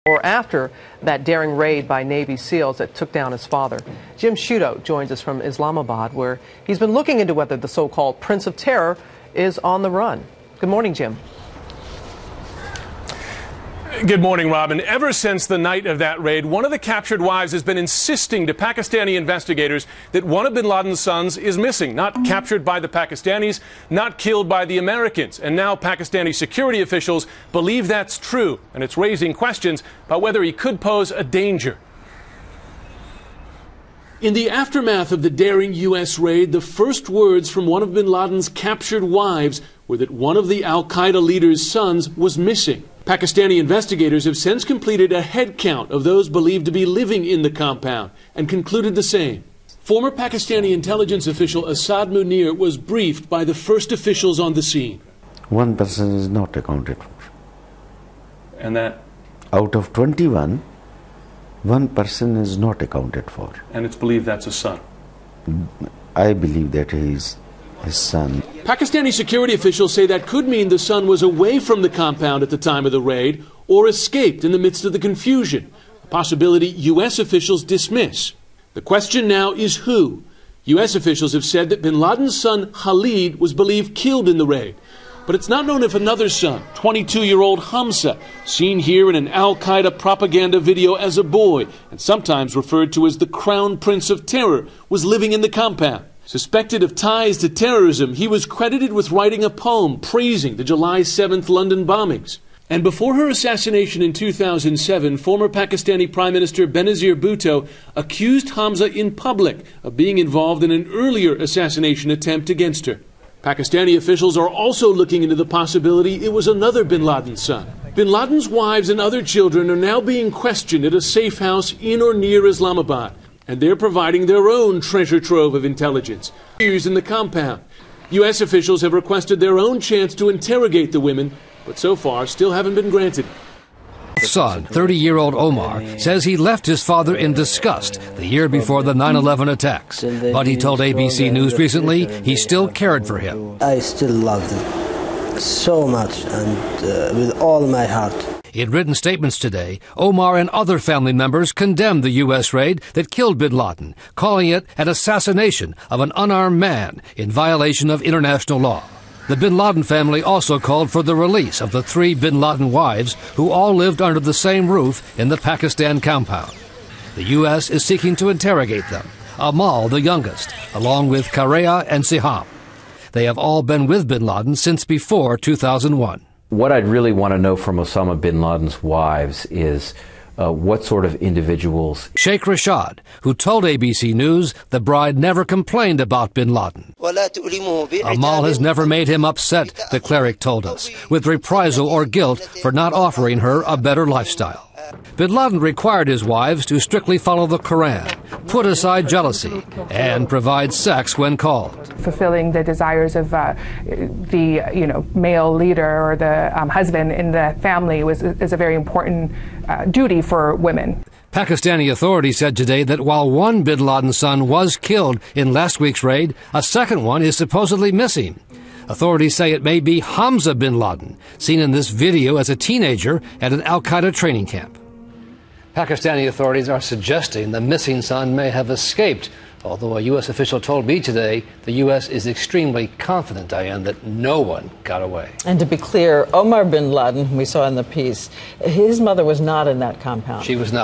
or after that daring raid by Navy SEALs that took down his father. Jim Sciutto joins us from Islamabad, where he's been looking into whether the so-called Prince of Terror is on the run. Good morning, Jim. Good morning, Robin. Ever since the night of that raid, one of the captured wives has been insisting to Pakistani investigators that one of bin Laden's sons is missing, not captured by the Pakistanis, not killed by the Americans. And now Pakistani security officials believe that's true, and it's raising questions about whether he could pose a danger. In the aftermath of the daring U.S. raid, the first words from one of bin Laden's captured wives were that one of the al-Qaeda leader's sons was missing. Pakistani investigators have since completed a head count of those believed to be living in the compound and concluded the same. Former Pakistani intelligence official Asad Munir was briefed by the first officials on the scene. One person is not accounted for. And that? Out of 21, one person is not accounted for. And it's believed that's a son? I believe that he is his son. Pakistani security officials say that could mean the son was away from the compound at the time of the raid or escaped in the midst of the confusion, a possibility U.S. officials dismiss. The question now is who. U.S. officials have said that bin Laden's son Khalid was believed killed in the raid. But it's not known if another son, 22-year-old Hamza, seen here in an al-Qaeda propaganda video as a boy and sometimes referred to as the Crown Prince of Terror, was living in the compound. Suspected of ties to terrorism, he was credited with writing a poem praising the July 7th London bombings. And before her assassination in 2007, former Pakistani Prime Minister Benazir Bhutto accused Hamza in public of being involved in an earlier assassination attempt against her. Pakistani officials are also looking into the possibility it was another bin Laden son. Bin Laden's wives and other children are now being questioned at a safe house in or near Islamabad. And they're providing their own treasure trove of intelligence. Used in the compound. U.S. officials have requested their own chance to interrogate the women, but so far still haven't been granted. Son, 30-year-old Omar, says he left his father in disgust the year before the 9/11 attacks. But he told ABC News recently he still cared for him. I still love them so much and with all my heart. In written statements today, Omar and other family members condemned the U.S. raid that killed bin Laden, calling it an assassination of an unarmed man in violation of international law. The bin Laden family also called for the release of the 3 bin Laden wives who all lived under the same roof in the Pakistan compound. The U.S. is seeking to interrogate them, Amal the youngest, along with Kareya and Siham. They have all been with bin Laden since before 2001. What I'd really want to know from Osama bin Laden's wives is what sort of individuals. Sheikh Rashad, who told ABC News the bride never complained about bin Laden. Amal has never made him upset, the cleric told us, with reprisal or guilt for not offering her a better lifestyle. Bin Laden required his wives to strictly follow the Quran, put aside jealousy, and provide sex when called. Fulfilling the desires of the male leader or the husband in the family is a very important duty for women. Pakistani authorities said today that while one bin Laden son was killed in last week's raid, a second one is supposedly missing. Authorities say it may be Hamza bin Laden, seen in this video as a teenager at an al-Qaeda training camp. Pakistani authorities are suggesting the missing son may have escaped, although a U.S. official told me today the U.S. is extremely confident, Diane, that no one got away. And to be clear, Omar bin Laden, whom we saw in the piece, his mother was not in that compound. She was not.